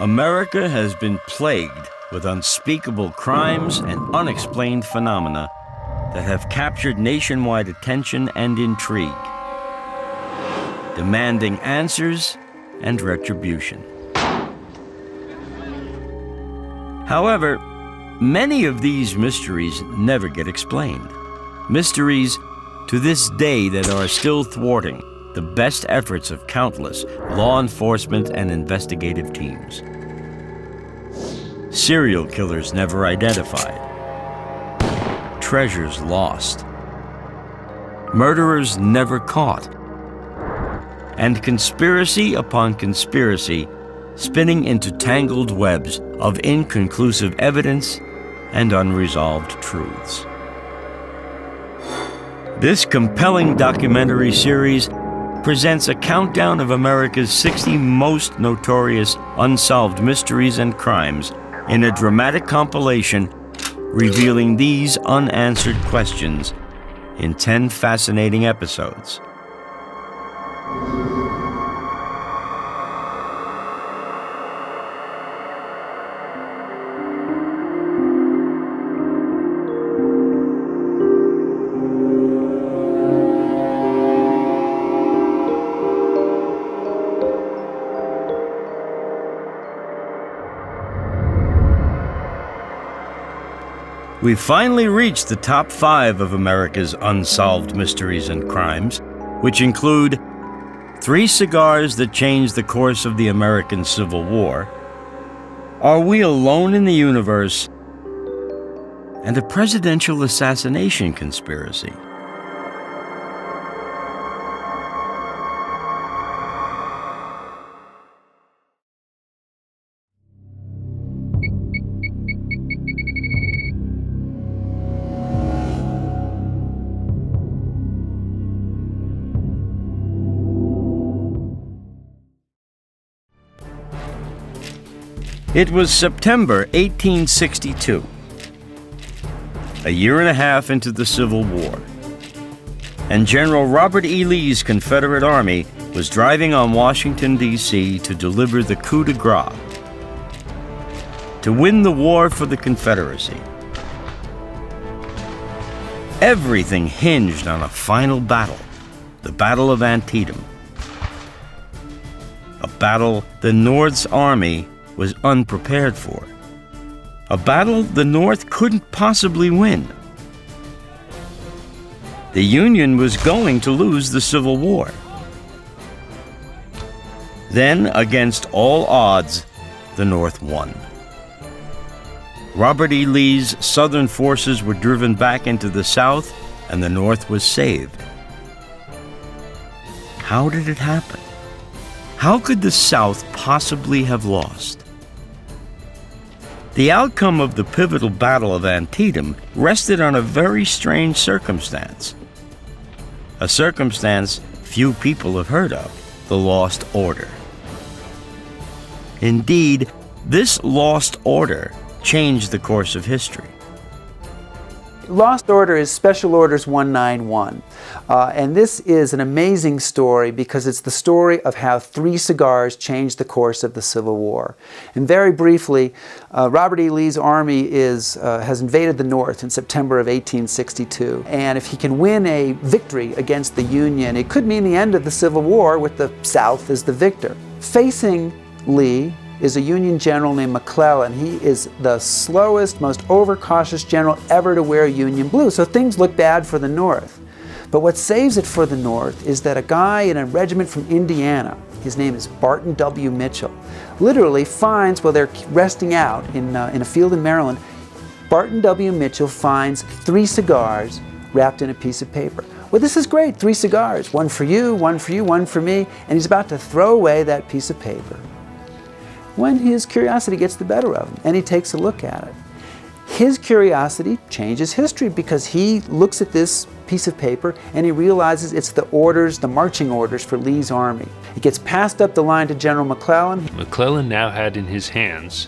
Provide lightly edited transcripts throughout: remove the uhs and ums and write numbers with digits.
America has been plagued with unspeakable crimes and unexplained phenomena that have captured nationwide attention and intrigue, demanding answers and retribution. However, many of these mysteries never get explained. Mysteries to this day that are still thwarting the best efforts of countless law enforcement and investigative teams. Serial killers never identified. Treasures lost. Murderers never caught. And conspiracy upon conspiracy spinning into tangled webs of inconclusive evidence and unresolved truths. This compelling documentary series presents a countdown of America's 60 most notorious unsolved mysteries and crimes in a dramatic compilation revealing these unanswered questions in 10 fascinating episodes. We've finally reached the top 5 of America's unsolved mysteries and crimes, which include 3 cigars that changed the course of the American Civil War, Are we alone in the universe, and a presidential assassination conspiracy. It was September 1862, a year and a half into the Civil War, and General Robert E. Lee's Confederate Army was driving on Washington, D.C. to deliver the coup de grace, to win the war for the Confederacy. Everything hinged on a final battle, the Battle of Antietam, a battle the North's army was unprepared for. A battle the North couldn't possibly win. The Union was going to lose the Civil War. Then, against all odds, the North won. Robert E. Lee's Southern forces were driven back into the South, and the North was saved. How did it happen? How could the South possibly have lost? The outcome of the pivotal Battle of Antietam rested on a very strange circumstance. A circumstance few people have heard of, the Lost Order. Indeed, this Lost Order changed the course of history. Lost Order is Special Orders 191, and this is an amazing story because it's the story of how 3 cigars changed the course of the Civil War. And very briefly, Robert E. Lee's army has invaded the North in September of 1862, and if he can win a victory against the Union, it could mean the end of the Civil War with the South as the victor. Facing Lee is a Union general named McClellan. He is the slowest, most overcautious general ever to wear Union blue, so things look bad for the North. But what saves it for the North is that a guy in a regiment from Indiana, his name is Barton W. Mitchell, literally finds, while they're resting out in a field in Maryland, Barton W. Mitchell finds 3 cigars wrapped in a piece of paper. Well, this is great, 3 cigars, one for you, one for you, one for me, and he's about to throw away that piece of paper when his curiosity gets the better of him, and he takes a look at it. His curiosity changes history because he looks at this piece of paper and he realizes it's the orders, the marching orders for Lee's army. It gets passed up the line to General McClellan. McClellan now had in his hands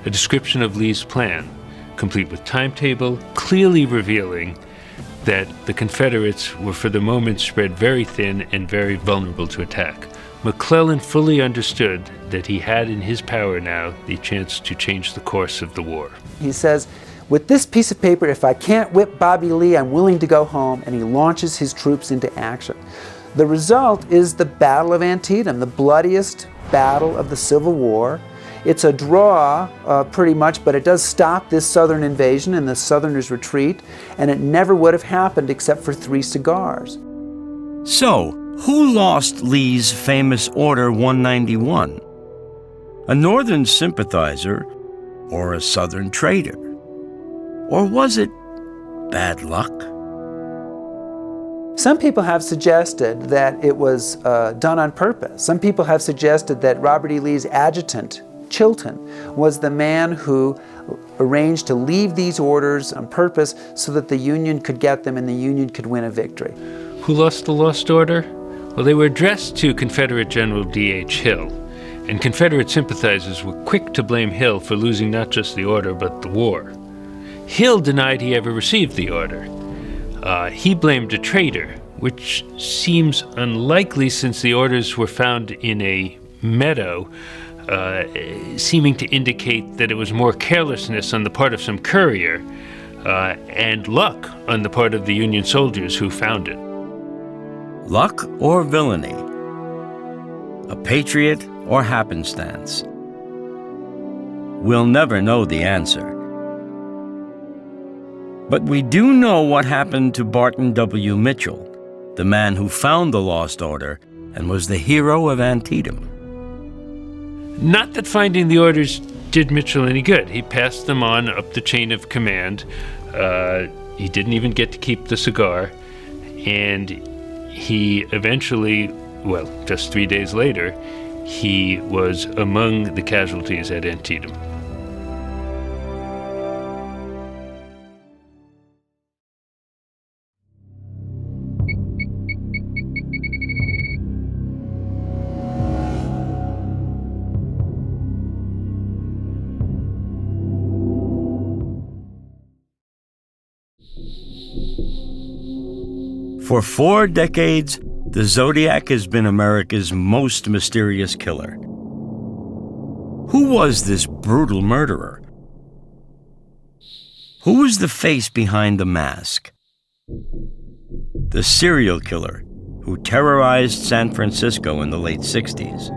a description of Lee's plan, complete with timetable, clearly revealing that the Confederates were for the moment spread very thin and very vulnerable to attack. McClellan fully understood that he had in his power now the chance to change the course of the war. He says, with this piece of paper, if I can't whip Bobby Lee, I'm willing to go home, and he launches his troops into action. The result is the Battle of Antietam, the bloodiest battle of the Civil War. It's a draw, pretty much, but it does stop this Southern invasion and the Southerners' retreat, and it never would have happened except for 3 cigars. So, who lost Lee's famous Order 191? A Northern sympathizer or a Southern traitor? Or was it bad luck? Some people have suggested that it was done on purpose. Some people have suggested that Robert E. Lee's adjutant, Chilton, was the man who arranged to leave these orders on purpose so that the Union could get them and the Union could win a victory. Who lost the lost order? Well, they were addressed to Confederate General D.H. Hill, and Confederate sympathizers were quick to blame Hill for losing not just the order but the war. Hill denied he ever received the order. He blamed a traitor, which seems unlikely since the orders were found in a meadow, seeming to indicate that it was more carelessness on the part of some courier and luck on the part of the Union soldiers who found it. Luck or villainy? A patriot or happenstance? We'll never know the answer. But we do know what happened to Barton W. Mitchell, the man who found the lost order and was the hero of Antietam. Not that finding the orders did Mitchell any good. He passed them on up the chain of command. He didn't even get to keep the cigar. And he eventually, well, just 3 days later, he was among the casualties at Antietam. For 4 decades, the Zodiac has been America's most mysterious killer. Who was this brutal murderer? Who was the face behind the mask? The serial killer who terrorized San Francisco in the late 60s.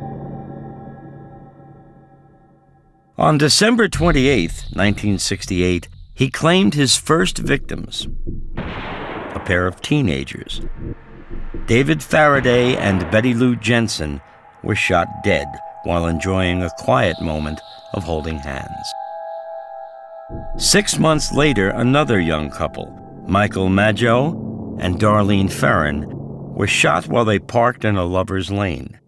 On December 28, 1968, he claimed his first victims. A pair of teenagers. David Faraday and Betty Lou Jensen were shot dead while enjoying a quiet moment of holding hands. 6 months later, another young couple, Michael Maggio and Darlene Ferrin, were shot while they parked in a lover's lane.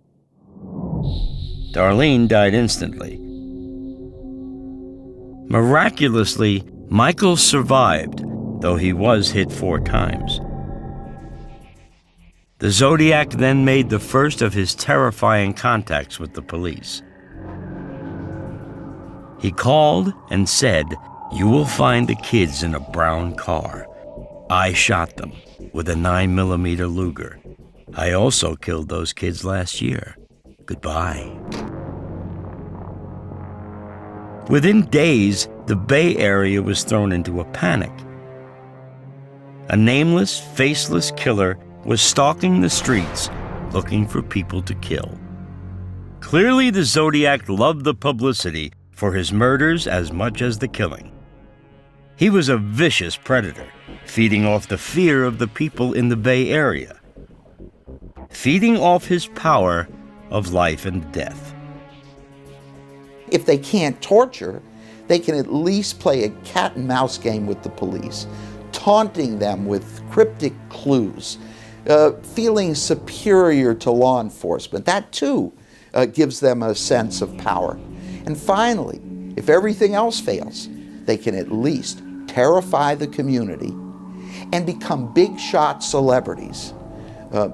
Darlene died instantly. Miraculously, Michael survived, though he was hit 4 times. The Zodiac then made the first of his terrifying contacts with the police. He called and said, "You will find the kids in a brown car. I shot them with a 9mm Luger. I also killed those kids last year. Goodbye." Within days, the Bay Area was thrown into a panic. A nameless, faceless killer was stalking the streets, looking for people to kill. Clearly, the Zodiac loved the publicity for his murders as much as the killing. He was a vicious predator, feeding off the fear of the people in the Bay Area, feeding off his power of life and death. If they can't torture, they can at least play a cat and mouse game with the police, taunting them with cryptic clues, feeling superior to law enforcement. That too gives them a sense of power. And finally, if everything else fails, they can at least terrify the community and become big shot celebrities,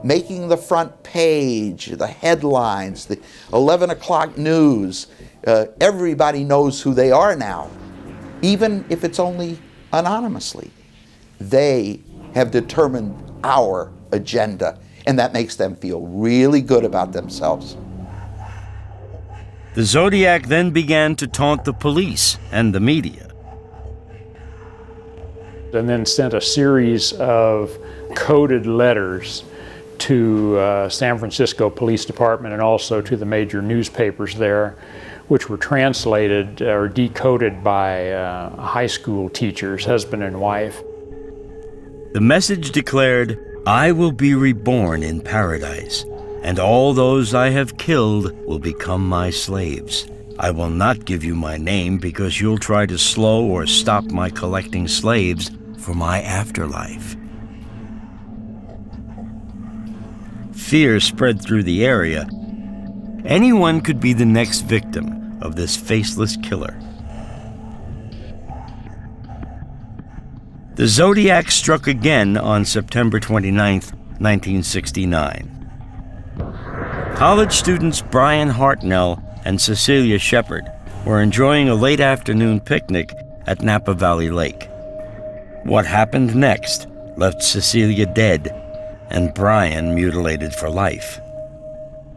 making the front page, the headlines, the 11 o'clock news. Everybody knows who they are now, even if it's only anonymously. They have determined our agenda, and that makes them feel really good about themselves. The Zodiac then began to taunt the police and the media. And then sent a series of coded letters to San Francisco Police Department and also to the major newspapers there, which were translated or decoded by high school teachers, husband and wife. The message declared, "I will be reborn in paradise, and all those I have killed will become my slaves. I will not give you my name because you'll try to slow or stop my collecting slaves for my afterlife." Fear spread through the area. Anyone could be the next victim of this faceless killer. The Zodiac struck again on September 29, 1969. College students Brian Hartnell and Cecilia Shepard were enjoying a late afternoon picnic at Napa Valley Lake. What happened next left Cecilia dead and Brian mutilated for life.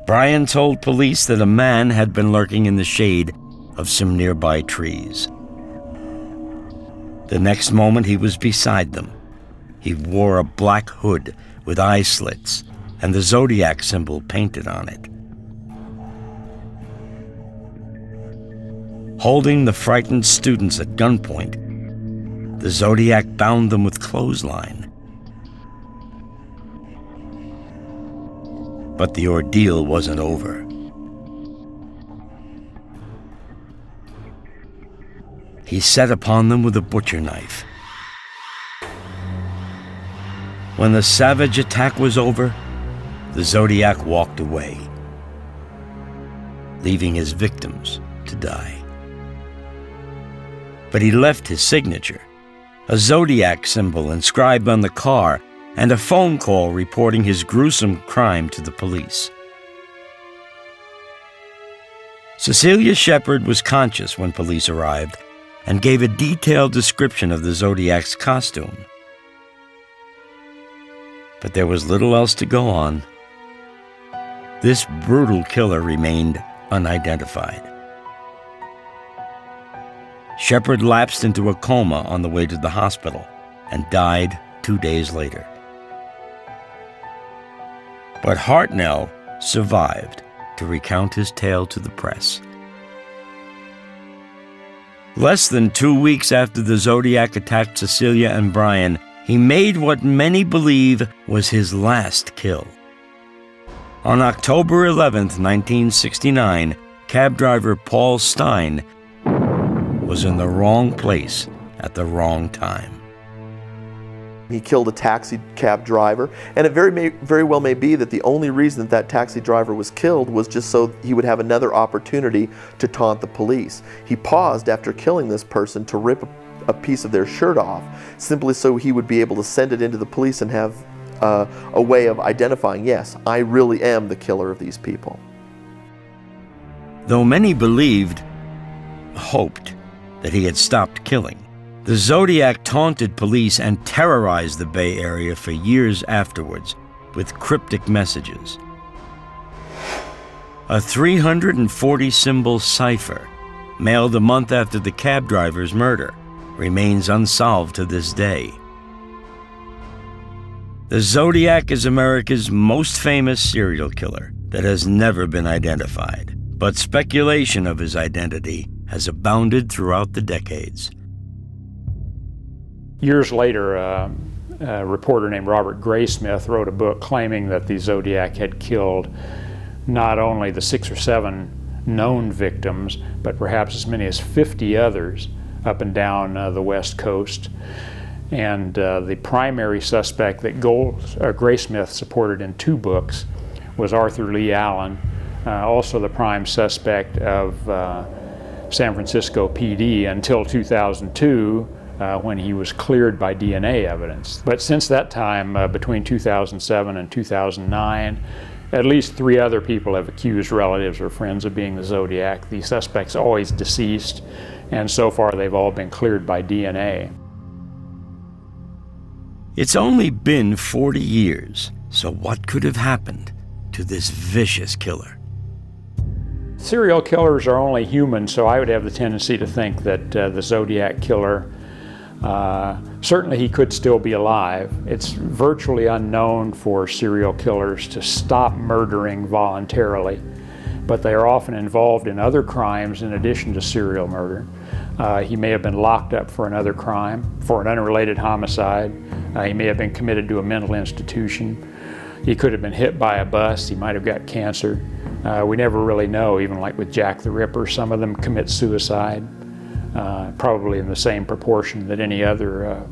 Brian told police that a man had been lurking in the shade of some nearby trees. The next moment he was beside them. He wore a black hood with eye slits and the Zodiac symbol painted on it. Holding the frightened students at gunpoint, the Zodiac bound them with clothesline. But the ordeal wasn't over. He set upon them with a butcher knife. When the savage attack was over, the Zodiac walked away, leaving his victims to die. But he left his signature, a Zodiac symbol inscribed on the car, and a phone call reporting his gruesome crime to the police. Cecilia Shepard was conscious when police arrived and gave a detailed description of the Zodiac's costume. But there was little else to go on. This brutal killer remained unidentified. Shepard lapsed into a coma on the way to the hospital and died 2 days later. But Hartnell survived to recount his tale to the press. Less than 2 weeks after the Zodiac attacked Cecilia and Brian, he made what many believe was his last kill. On October 11, 1969, cab driver Paul Stein was in the wrong place at the wrong time. He killed a taxi cab driver, and it very well may be that the only reason that taxi driver was killed was just so he would have another opportunity to taunt the police. He paused after killing this person to rip a piece of their shirt off, simply so he would be able to send it into the police and have a way of identifying, yes, I really am the killer of these people. Though many hoped that he had stopped killing, the Zodiac taunted police and terrorized the Bay Area for years afterwards with cryptic messages. A 340-symbol cipher, mailed a month after the cab driver's murder, remains unsolved to this day. The Zodiac is America's most famous serial killer that has never been identified, but speculation of his identity has abounded throughout the decades. Years later, a reporter named Robert Graysmith wrote a book claiming that the Zodiac had killed not only the 6 or 7 known victims, but perhaps as many as 50 others up and down the West Coast. And the primary suspect that Graysmith supported in 2 books was Arthur Lee Allen, also the prime suspect of San Francisco PD until 2002, when he was cleared by DNA evidence. But since that time, between 2007 and 2009, at least 3 other people have accused relatives or friends of being the Zodiac. The suspect's always deceased, and so far they've all been cleared by DNA. It's only been 40 years, so what could have happened to this vicious killer? Serial killers are only human, so I would have the tendency to think that the Zodiac killer, certainly he could still be alive. It's virtually unknown for serial killers to stop murdering voluntarily, but they are often involved in other crimes in addition to serial murder. He may have been locked up for another crime, for an unrelated homicide. He may have been committed to a mental institution. He could have been hit by a bus. He might have got cancer. We never really know, even like with Jack the Ripper. Some of them commit suicide, probably in the same proportion that any other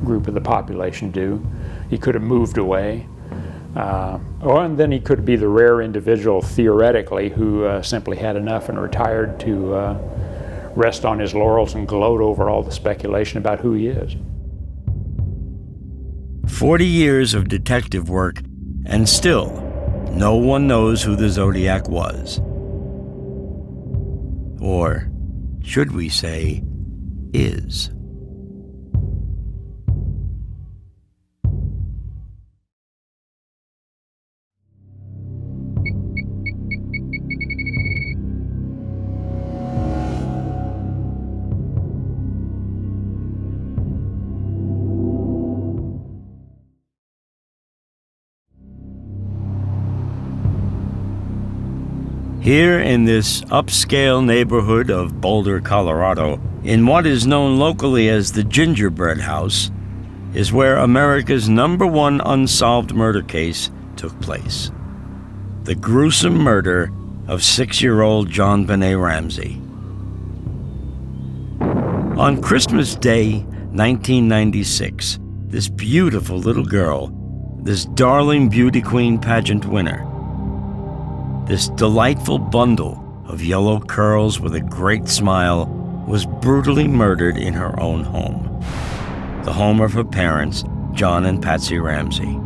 group of the population do. He could have moved away. And then he could be the rare individual, theoretically, who simply had enough and retired to rest on his laurels and gloat over all the speculation about who he is. 40 years of detective work, and still, no one knows who the Zodiac was. Or, should we say, is. Here in this upscale neighborhood of Boulder, Colorado, in what is known locally as the Gingerbread House, is where America's #1 unsolved murder case took place. The gruesome murder of 6-year-old John Benet Ramsey. On Christmas Day, 1996, this beautiful little girl, this darling beauty queen pageant winner, this delightful bundle of yellow curls with a great smile, was brutally murdered in her own home, the home of her parents, John and Patsy Ramsey.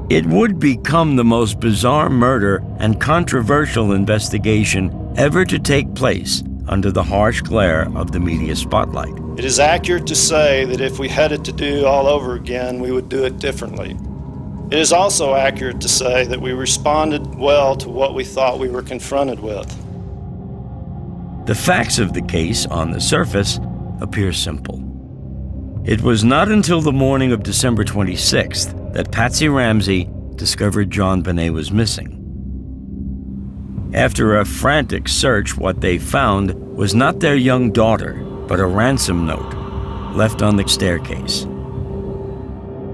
It would become the most bizarre murder and controversial investigation ever to take place under the harsh glare of the media spotlight. It is accurate to say that if we had it to do all over again, we would do it differently. It is also accurate to say that we responded well to what we thought we were confronted with. The facts of the case, on the surface, appear simple. It was not until the morning of December 26th that Patsy Ramsey discovered John Benet was missing. After a frantic search, what they found was not their young daughter, but a ransom note left on the staircase.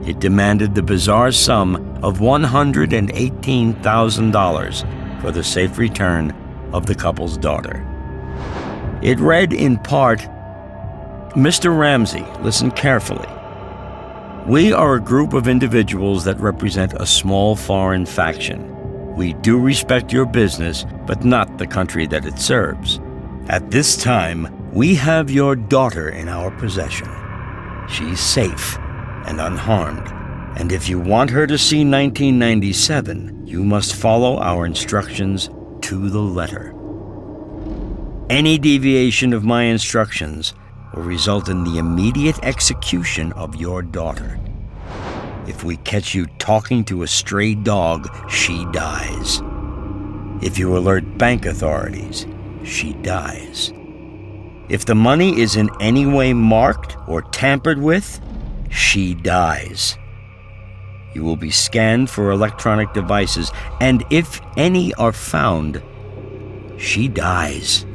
It demanded the bizarre sum of $118,000 for the safe return of the couple's daughter. It read in part, "Mr. Ramsey, listen carefully. We are a group of individuals that represent a small foreign faction. We do respect your business, but not the country that it serves. At this time, we have your daughter in our possession. She's safe and unharmed, and if you want her to see 1997, you must follow our instructions to the letter. Any deviation of my instructions will result in the immediate execution of your daughter. If we catch you talking to a stray dog, she dies. If you alert bank authorities, she dies. If the money is in any way marked or tampered with, she dies. You will be scanned for electronic devices, and if any are found, she dies."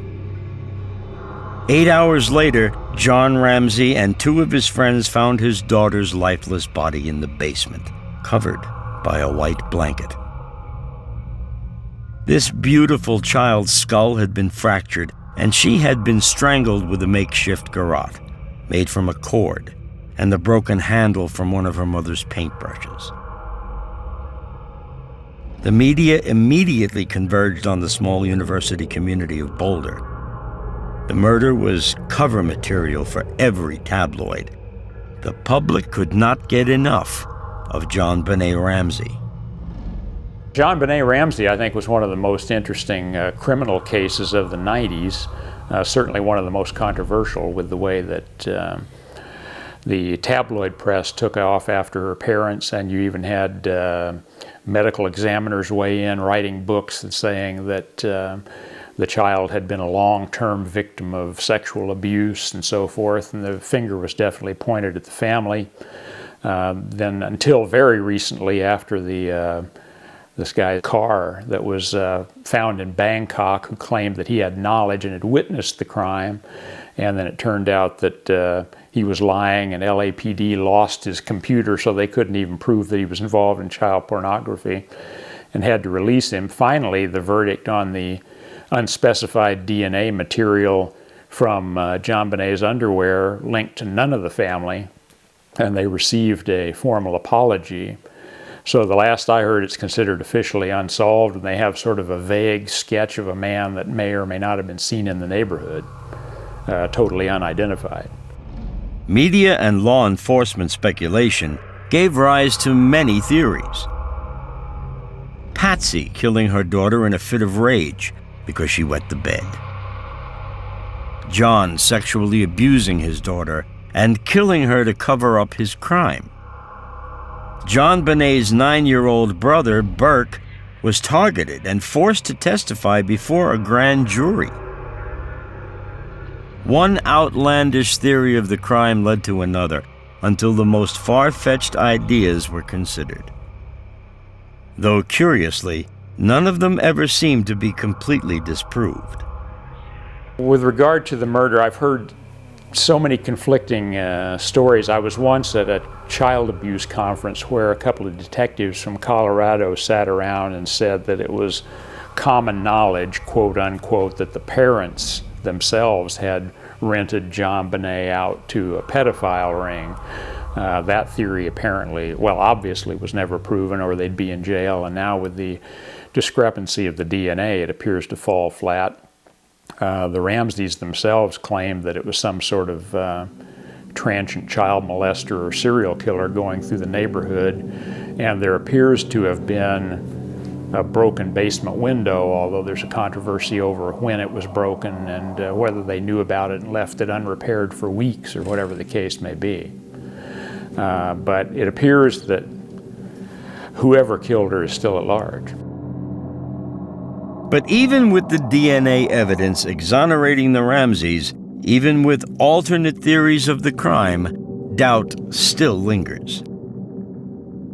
8 hours later, John Ramsey and 2 of his friends found his daughter's lifeless body in the basement, covered by a white blanket. This beautiful child's skull had been fractured, and she had been strangled with a makeshift garrote, made from a cord, and the broken handle from one of her mother's paintbrushes. The media immediately converged on the small university community of Boulder. The murder was cover material for every tabloid. The public could not get enough of John Benet Ramsey. John Benet Ramsey, I think, was one of the most interesting criminal cases of the 90s, certainly one of the most controversial with the way that the tabloid press took off after her parents, and you even had medical examiners weigh in, writing books and saying that the child had been a long-term victim of sexual abuse and so forth, and the finger was definitely pointed at the family. Then until very recently, after this guy's car that was found in Bangkok, who claimed that he had knowledge and had witnessed the crime, and then it turned out that he was lying, and LAPD lost his computer, so they couldn't even prove that he was involved in child pornography and had to release him. Finally, the verdict on the unspecified DNA material from John Bonet's underwear linked to none of the family, and they received a formal apology. So the last I heard, it's considered officially unsolved, and they have sort of a vague sketch of a man that may or may not have been seen in the neighborhood, totally unidentified. Media and law enforcement speculation gave rise to many theories. Patsy killing her daughter in a fit of rage because she wet the bed. John sexually abusing his daughter and killing her to cover up his crime. John Bonet's 9-year-old brother, Burke, was targeted and forced to testify before a grand jury. One outlandish theory of the crime led to another, until the most far-fetched ideas were considered. Though curiously, none of them ever seemed to be completely disproved. With regard to the murder, I've heard so many conflicting stories. I was once at a child abuse conference where a couple of detectives from Colorado sat around and said that it was common knowledge, quote unquote, that the parents themselves had rented John Bonet out to a pedophile ring. That theory apparently, well, obviously was never proven, or they'd be in jail, and now with the discrepancy of the DNA, it appears to fall flat. The Ramseys themselves claimed that it was some sort of transient child molester or serial killer going through the neighborhood, and there appears to have been a broken basement window, although there's a controversy over when it was broken and whether they knew about it and left it unrepaired for weeks or whatever the case may be. But it appears that whoever killed her is still at large. But even with the DNA evidence exonerating the Ramseys, even with alternate theories of the crime, doubt still lingers.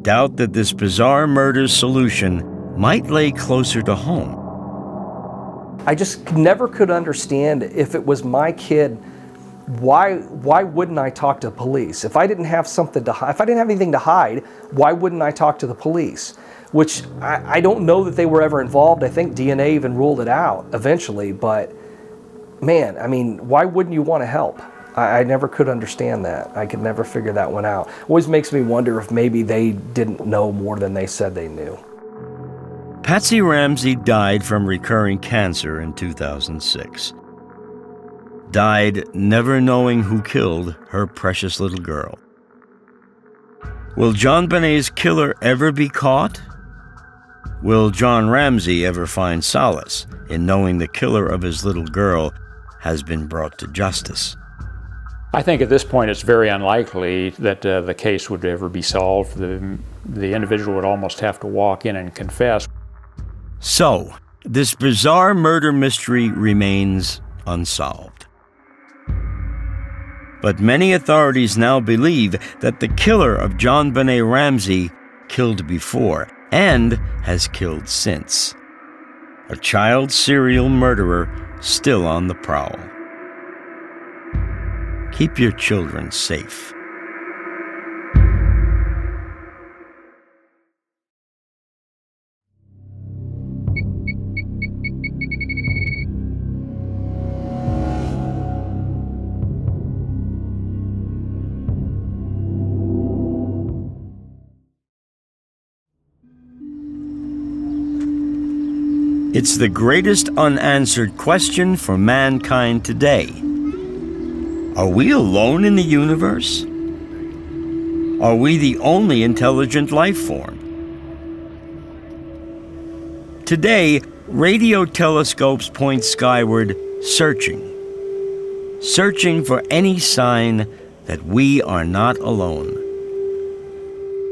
Doubt that this bizarre murder's solution might lay closer to home. I just never could understand, if it was my kid, why wouldn't I talk to the police? If I didn't have something to hide, if I didn't have anything to hide, why wouldn't I talk to the police? Which I don't know that they were ever involved. I think DNA even ruled it out eventually, but man, I mean, why wouldn't you want to help? I never could understand that. I could never figure that one out. Always makes me wonder if maybe they didn't know more than they said they knew. Patsy Ramsey died from recurring cancer in 2006. Died never knowing who killed her precious little girl. Will John Bonet's killer ever be caught? Will John Ramsey ever find solace in knowing the killer of his little girl has been brought to justice? I think at this point it's very unlikely that the case would ever be solved. The individual would almost have to walk in and confess. So, this bizarre murder mystery remains unsolved. But many authorities now believe that the killer of John Bonet Ramsey killed before and has killed since. A child serial murderer still on the prowl. Keep your children safe. It's the greatest unanswered question for mankind today. Are we alone in the universe? Are we the only intelligent life form? Today, radio telescopes point skyward, searching for any sign that we are not alone.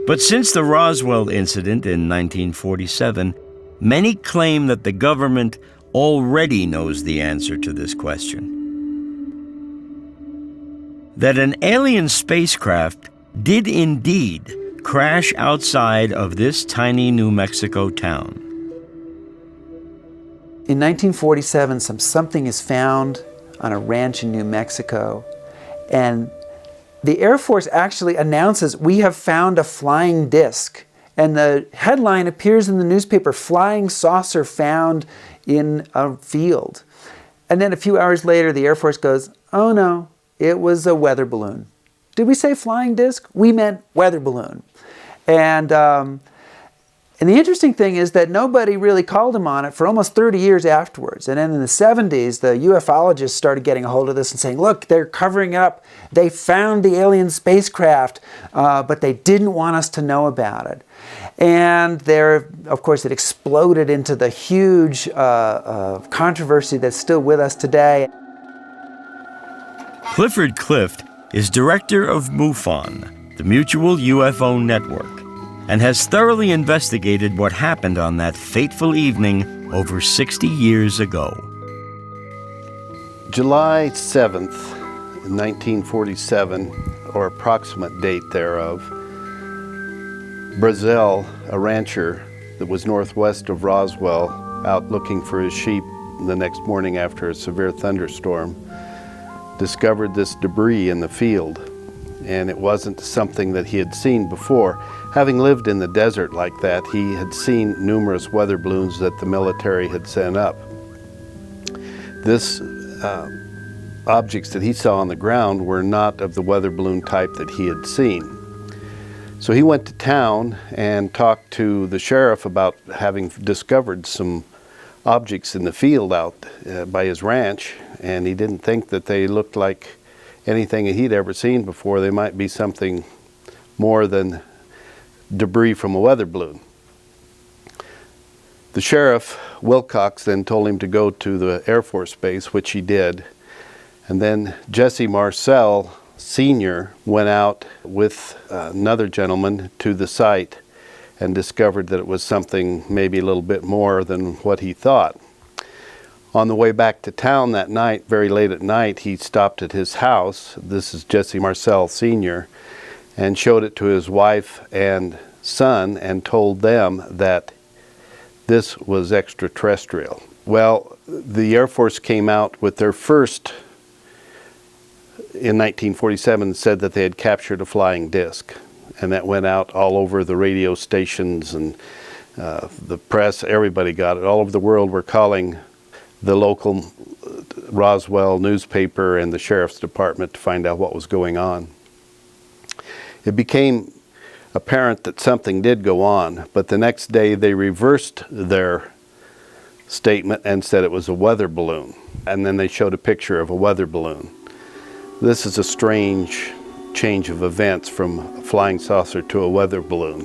But since the Roswell incident in 1947, many claim that the government already knows the answer to this question. That an alien spacecraft did indeed crash outside of this tiny New Mexico town. In 1947, something is found on a ranch in New Mexico, and the Air Force actually announces, "We have found a flying disc." And the headline appears in the newspaper, "Flying saucer found in a field." And then a few hours later, the Air Force goes, "Oh no, it was a weather balloon." Did we say flying disc? We meant weather balloon. And the interesting thing is that nobody really called him on it for almost 30 years afterwards. And then in the 70s, the ufologists started getting a hold of this and saying, look, they're covering up. They found the alien spacecraft, but they didn't want us to know about it. And there, of course, it exploded into the huge controversy that's still with us today. Clifford Clift is director of MUFON, the Mutual UFO Network, and has thoroughly investigated what happened on that fateful evening over 60 years ago. July 7th, 1947, or approximate date thereof, Brazel, a rancher that was northwest of Roswell, out looking for his sheep the next morning after a severe thunderstorm, discovered this debris in the field. And it wasn't something that he had seen before. Having lived in the desert like that, he had seen numerous weather balloons that the military had sent up. This objects that he saw on the ground were not of the weather balloon type that he had seen. So he went to town and talked to the sheriff about having discovered some objects in the field out by his ranch, and he didn't think that they looked like anything he'd ever seen before. They might be something more than debris from a weather balloon. The sheriff, Wilcox, then told him to go to the Air Force Base, which he did. And then Jesse Marcel Sr. went out with another gentleman to the site and discovered that it was something maybe a little bit more than what he thought. On the way back to town that night, very late at night, he stopped at his house. This is Jesse Marcel Sr., and showed it to his wife and son and told them that this was extraterrestrial. Well, the Air Force came out with their first, in 1947, said that they had captured a flying disc. And that went out all over the radio stations and the press. Everybody got it. All over the world were calling the local Roswell newspaper and the sheriff's department to find out what was going on. It became apparent that something did go on, but the next day they reversed their statement and said it was a weather balloon. And then they showed a picture of a weather balloon. This is a strange change of events from a flying saucer to a weather balloon.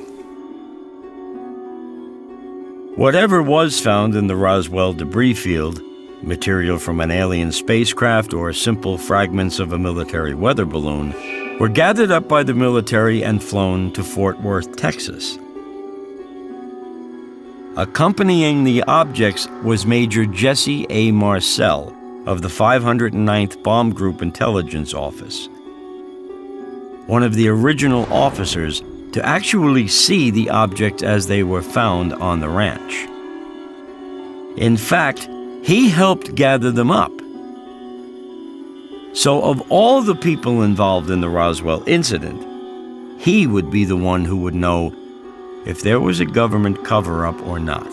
Whatever was found in the Roswell debris field, material from an alien spacecraft or simple fragments of a military weather balloon, were gathered up by the military and flown to Fort Worth, Texas. Accompanying the objects was Major Jesse A. Marcel of the 509th Bomb Group Intelligence Office, one of the original officers to actually see the objects as they were found on the ranch. In fact, he helped gather them up. So of all the people involved in the Roswell incident, he would be the one who would know if there was a government cover-up or not.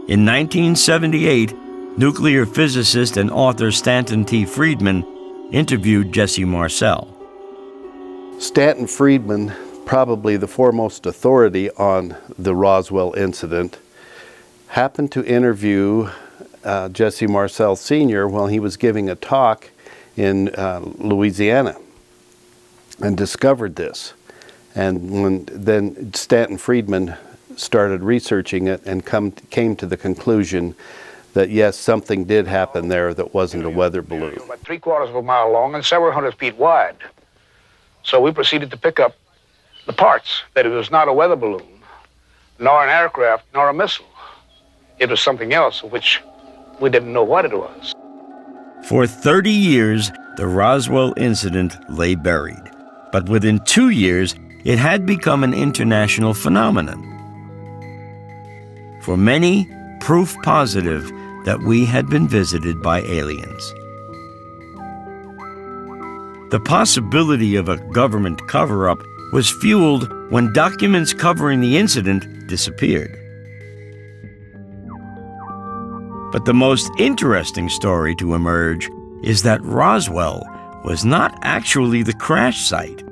In 1978, nuclear physicist and author Stanton T. Friedman interviewed Jesse Marcel. Stanton Friedman, probably the foremost authority on the Roswell incident, happened to interview Jesse Marcel Sr. while he was giving a talk in Louisiana, and discovered this. And then Stanton Friedman started researching it and came to the conclusion that yes, something did happen there that wasn't a weather balloon. About 3/4 of a mile long and several hundred feet wide. So we proceeded to pick up the parts that it was not a weather balloon, nor an aircraft, nor a missile. It was something else of which we didn't know what it was. For 30 years, the Roswell incident lay buried. But within 2 years, it had become an international phenomenon. For many, proof positive that we had been visited by aliens. The possibility of a government cover-up was fueled when documents covering the incident disappeared. But the most interesting story to emerge is that Roswell was not actually the crash site,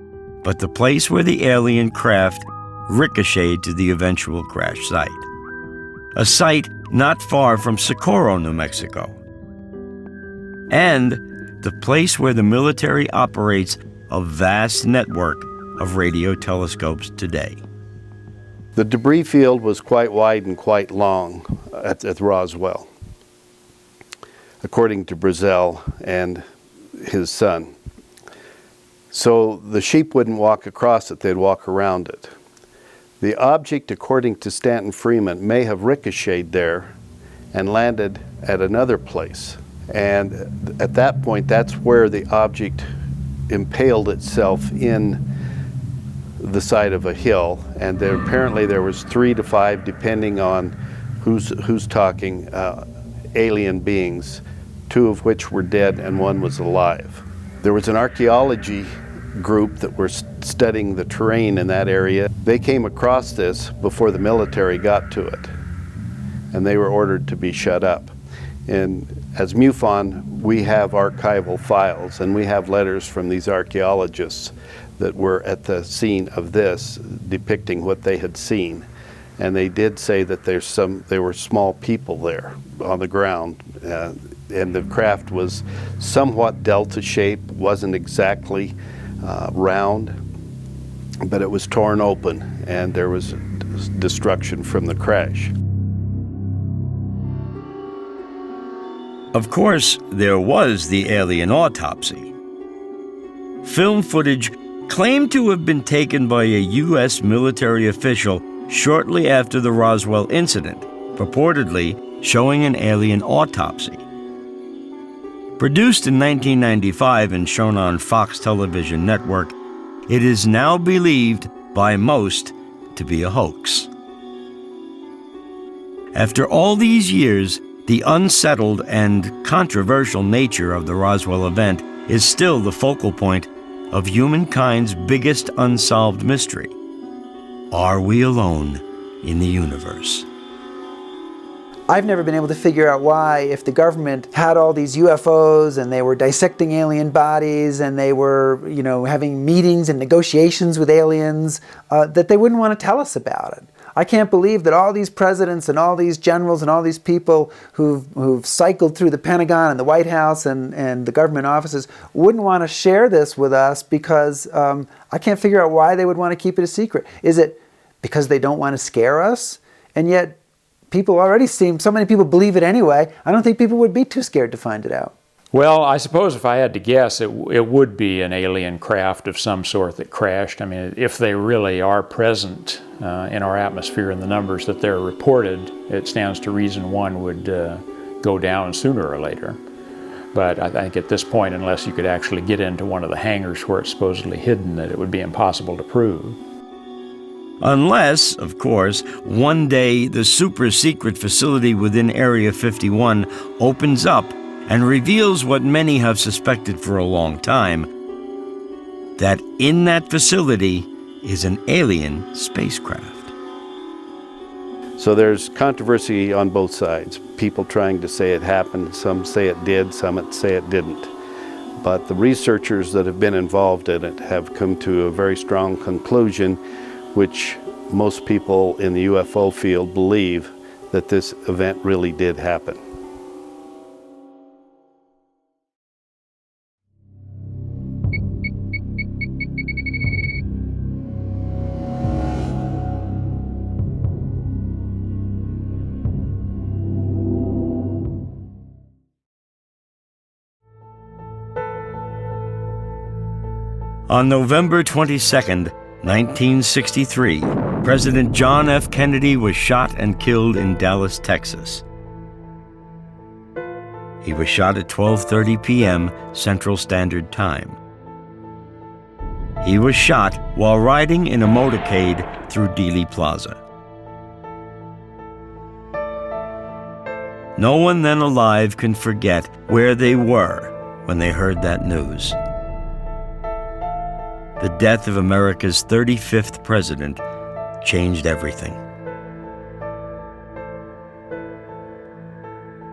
but the place where the alien craft ricocheted to the eventual crash site. A site not far from Socorro, New Mexico. And the place where the military operates a vast network of radio telescopes today. The debris field was quite wide and quite long at Roswell, according to Brazel and his son. So the sheep wouldn't walk across it, they'd walk around it. The object, according to Stanton Freeman, may have ricocheted there and landed at another place. And at that point, that's where the object impaled itself in the side of a hill. And apparently there was 3 to 5, depending on who's talking, alien beings, 2 of which were dead and 1 was alive. There was an archaeology group that were studying the terrain in that area. They came across this before the military got to it, and they were ordered to be shut up. And as MUFON, we have archival files, and we have letters from these archaeologists that were at the scene of this, depicting what they had seen. And they did say that there were small people there on the ground, and the craft was somewhat delta shaped, wasn't exactly round, but it was torn open, and there was destruction from the crash. Of course, there was the alien autopsy. Film footage claimed to have been taken by a U.S. military official shortly after the Roswell incident, purportedly showing an alien autopsy. Produced in 1995 and shown on Fox Television Network, it is now believed by most to be a hoax. After all these years, the unsettled and controversial nature of the Roswell event is still the focal point of humankind's biggest unsolved mystery. Are we alone in the universe? I've never been able to figure out why, if the government had all these UFOs and they were dissecting alien bodies and they were, having meetings and negotiations with aliens, that they wouldn't want to tell us about it. I can't believe that all these presidents and all these generals and all these people who've cycled through the Pentagon and the White House and the government offices wouldn't want to share this with us, because I can't figure out why they would want to keep it a secret. Is it because they don't want to scare us? And yet, people already so many people believe it anyway. I don't think people would be too scared to find it out. Well, I suppose if I had to guess, it would be an alien craft of some sort that crashed. I mean, if they really are present in our atmosphere in the numbers that they're reported, it stands to reason one would go down sooner or later. But I think at this point, unless you could actually get into one of the hangars where it's supposedly hidden, that it would be impossible to prove. Unless, of course, one day the super-secret facility within Area 51 opens up and reveals what many have suspected for a long time, that in that facility is an alien spacecraft. So there's controversy on both sides. People trying to say it happened, some say it did, some say it didn't. But the researchers that have been involved in it have come to a very strong conclusion, which most people in the UFO field believe, that this event really did happen. On November 22, 1963, President John F. Kennedy was shot and killed in Dallas, Texas. He was shot at 12:30 p.m. Central Standard Time. He was shot while riding in a motorcade through Dealey Plaza. No one then alive can forget where they were when they heard that news. The death of America's 35th president changed everything.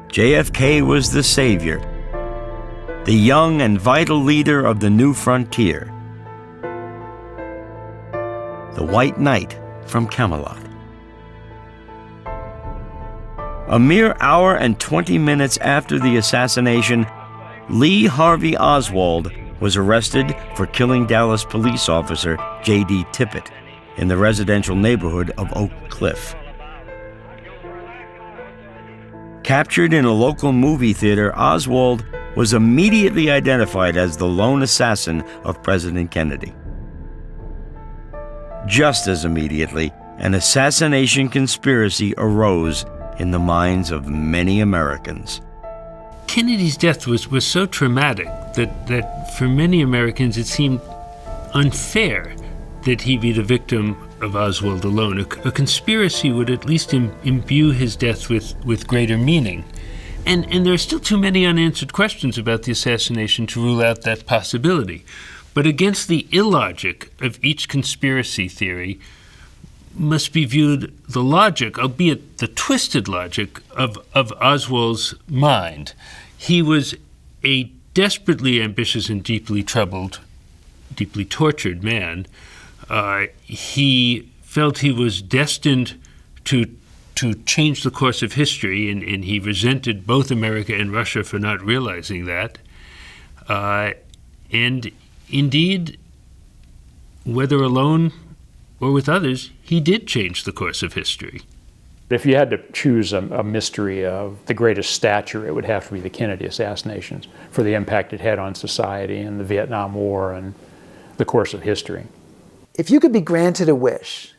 JFK was the savior, the young and vital leader of the new frontier, the White Knight from Camelot. A mere hour and 20 minutes after the assassination, Lee Harvey Oswald was arrested for killing Dallas police officer J.D. Tippit in the residential neighborhood of Oak Cliff. Captured in a local movie theater, Oswald was immediately identified as the lone assassin of President Kennedy. Just as immediately, an assassination conspiracy arose in the minds of many Americans. Kennedy's death was so traumatic that for many Americans it seemed unfair that he be the victim of Oswald alone. A conspiracy would at least imbue his death with greater meaning. And there are still too many unanswered questions about the assassination to rule out that possibility. But against the illogic of each conspiracy theory must be viewed the logic, albeit the twisted logic, of Oswald's mind. He was a desperately ambitious and deeply troubled, deeply tortured man. He felt he was destined to change the course of history, and he resented both America and Russia for not realizing that. And indeed, whether alone or with others, he did change the course of history. If you had to choose a mystery of the greatest stature, it would have to be the Kennedy assassinations for the impact it had on society and the Vietnam War and the course of history. If you could be granted a wish,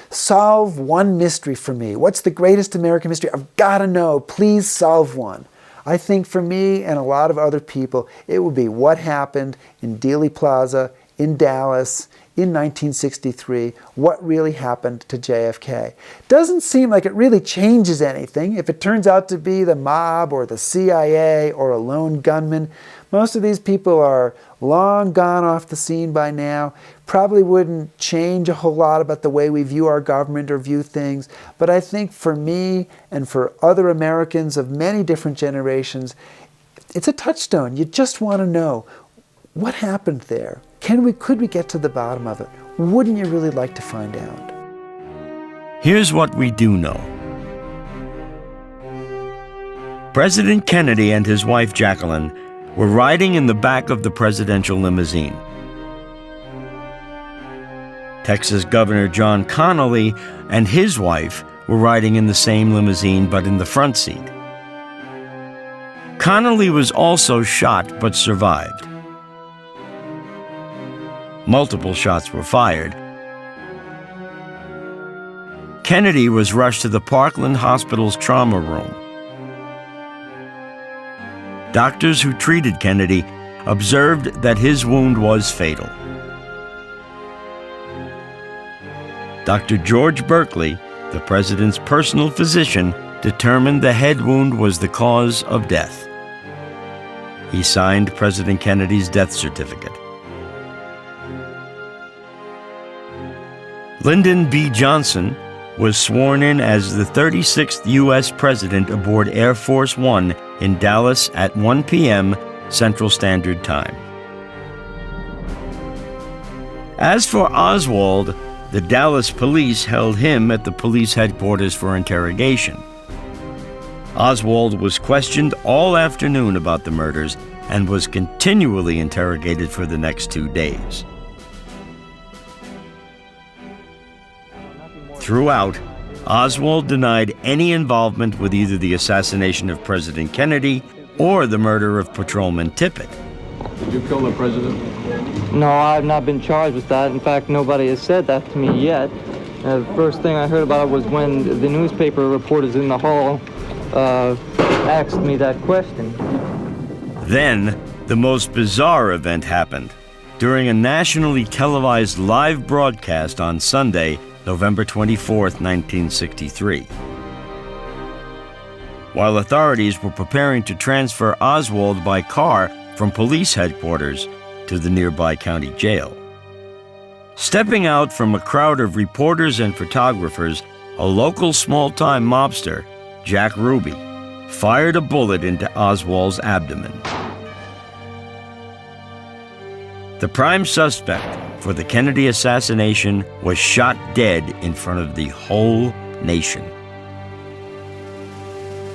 solve one mystery for me. What's the greatest American mystery? I've got to know. Please solve one. I think for me and a lot of other people, it would be what happened in Dealey Plaza, in Dallas, in 1963, what really happened to JFK. Doesn't seem like it really changes anything. If it turns out to be the mob or the CIA or a lone gunman, most of these people are long gone off the scene by now. Probably wouldn't change a whole lot about the way we view our government or view things. But I think for me and for other Americans of many different generations, it's a touchstone. You just want to know what happened there. Could we get to the bottom of it? Wouldn't you really like to find out? Here's what we do know. President Kennedy and his wife Jacqueline were riding in the back of the presidential limousine. Texas Governor John Connally and his wife were riding in the same limousine but in the front seat. Connally was also shot but survived. Multiple shots were fired. Kennedy was rushed to the Parkland Hospital's trauma room. Doctors who treated Kennedy observed that his wound was fatal. Dr. George Berkeley, the president's personal physician, determined the head wound was the cause of death. He signed President Kennedy's death certificate. Lyndon B. Johnson was sworn in as the 36th U.S. President aboard Air Force One in Dallas at 1 p.m. Central Standard Time. As for Oswald, the Dallas police held him at the police headquarters for interrogation. Oswald was questioned all afternoon about the murders and was continually interrogated for the next 2 days. Throughout, Oswald denied any involvement with either the assassination of President Kennedy or the murder of Patrolman Tippit. Did you kill the president? No, I've not been charged with that. In fact, nobody has said that to me yet. The first thing I heard about it was when the newspaper reporters in the hall asked me that question. Then, the most bizarre event happened. During a nationally televised live broadcast on Sunday, November 24th, 1963. While authorities were preparing to transfer Oswald by car from police headquarters to the nearby county jail. Stepping out from a crowd of reporters and photographers, a local small-time mobster, Jack Ruby, fired a bullet into Oswald's abdomen. The prime suspect for the Kennedy assassination was shot dead in front of the whole nation.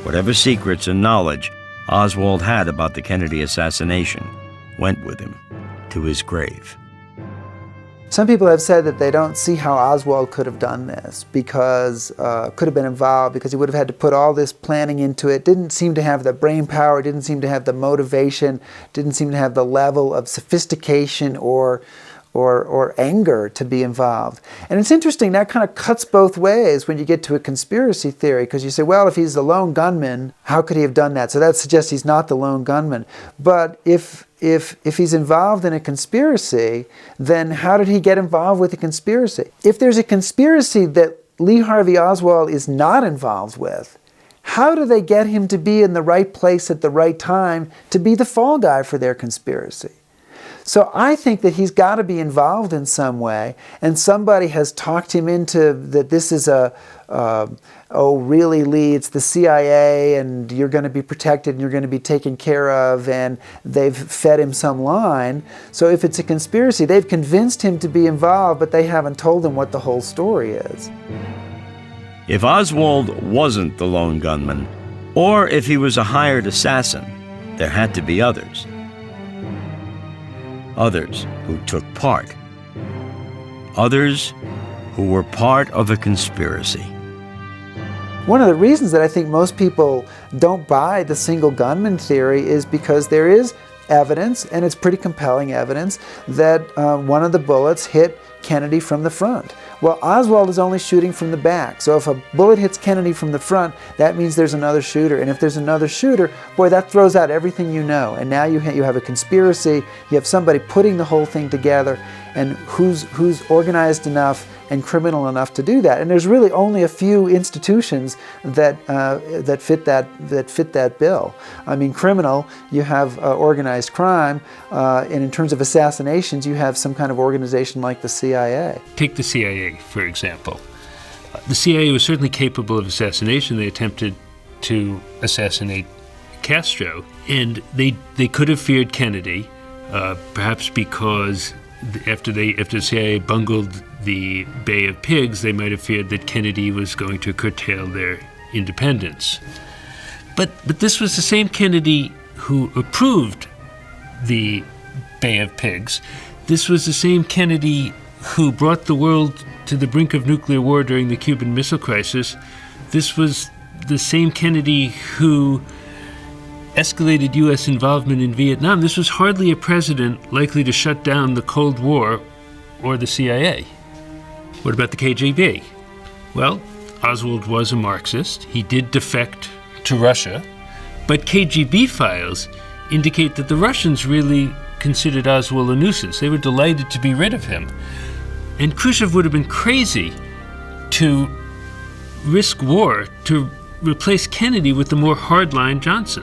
Whatever secrets and knowledge Oswald had about the Kennedy assassination went with him to his grave. Some people have said that they don't see how Oswald could have done this because, could have been involved because he would have had to put all this planning into it, didn't seem to have the brain power, didn't seem to have the motivation, didn't seem to have the level of sophistication or anger to be involved. And it's interesting, that kind of cuts both ways when you get to a conspiracy theory, because you say, well, if he's the lone gunman, how could he have done that? So that suggests he's not the lone gunman. But if he's involved in a conspiracy, then how did he get involved with the conspiracy? If there's a conspiracy that Lee Harvey Oswald is not involved with, how do they get him to be in the right place at the right time to be the fall guy for their conspiracy? So I think that he's got to be involved in some way, and somebody has talked him into that this is oh really, Lee, it's the CIA and you're going to be protected and you're going to be taken care of, and they've fed him some line. So if it's a conspiracy, they've convinced him to be involved, but they haven't told him what the whole story is. If Oswald wasn't the lone gunman, or if he was a hired assassin, there had to be others. Others who took part. Others who were part of a conspiracy. One of the reasons that I think most people don't buy the single gunman theory is because there is evidence, and it's pretty compelling evidence, that one of the bullets hit Kennedy from the front. Well, Oswald is only shooting from the back. So if a bullet hits Kennedy from the front, that means there's another shooter. And if there's another shooter, boy, that throws out everything you know. And now you have a conspiracy, you have somebody putting the whole thing together, and who's organized enough and criminal enough to do that. And there's really only a few institutions that fit that bill. I mean, criminal, you have organized crime, and in terms of assassinations, you have some kind of organization like the CIA. Take the CIA, for example. The CIA was certainly capable of assassination. They attempted to assassinate Castro, and they could have feared Kennedy, perhaps because after the CIA bungled the Bay of Pigs, they might have feared that Kennedy was going to curtail their independence. But this was the same Kennedy who approved the Bay of Pigs. This was the same Kennedy who brought the world to the brink of nuclear war during the Cuban Missile Crisis. This was the same Kennedy who escalated U.S. involvement in Vietnam. This was hardly a president likely to shut down the Cold War or the CIA. What about the KGB? Well, Oswald was a Marxist. He did defect to Russia, but KGB files indicate that the Russians really considered Oswald a nuisance. They were delighted to be rid of him. And Khrushchev would have been crazy to risk war to replace Kennedy with the more hardline Johnson.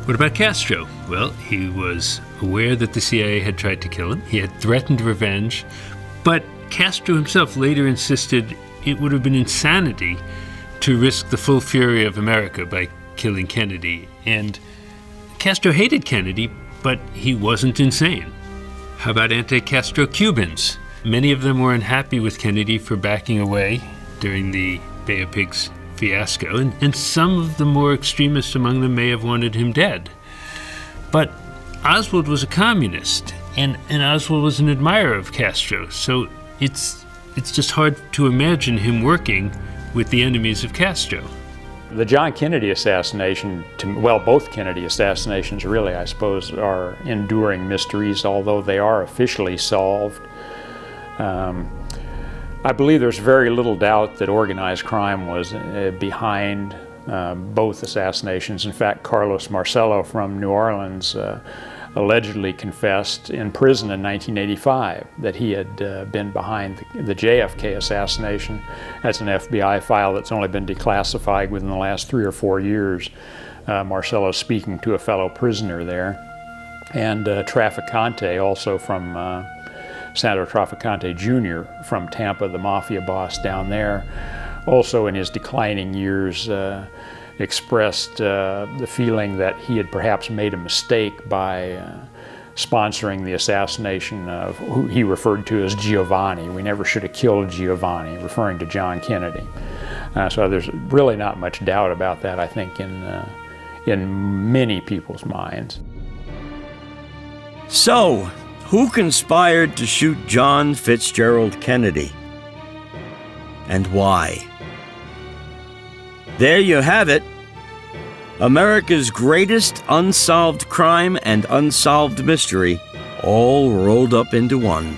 What about Castro? Well, he was aware that the CIA had tried to kill him. He had threatened revenge, but Castro himself later insisted it would have been insanity to risk the full fury of America by killing Kennedy. And Castro hated Kennedy, but he wasn't insane. How about anti-Castro Cubans? Many of them were unhappy with Kennedy for backing away during the Bay of Pigs fiasco, and some of the more extremists among them may have wanted him dead. But Oswald was a communist, and Oswald was an admirer of Castro, so it's just hard to imagine him working with the enemies of Castro. The John Kennedy assassination, well, both Kennedy assassinations really, I suppose, are enduring mysteries, although they are officially solved. I believe there's very little doubt that organized crime was behind both assassinations. In fact, Carlos Marcello from New Orleans allegedly confessed in prison in 1985 that he had been behind the JFK assassination. That's an FBI file that's only been declassified within the last 3 or 4 years. Marcello speaking to a fellow prisoner there. And Trafficante, also from Sandro Trafficante Jr. from Tampa, the mafia boss down there, also in his declining years expressed the feeling that he had perhaps made a mistake by sponsoring the assassination of who he referred to as Giovanni. We never should have killed Giovanni, referring to John Kennedy. So there's really not much doubt about that, I think, in many people's minds. So, who conspired to shoot John Fitzgerald Kennedy? And why? There you have it. America's greatest unsolved crime and unsolved mystery, all rolled up into one.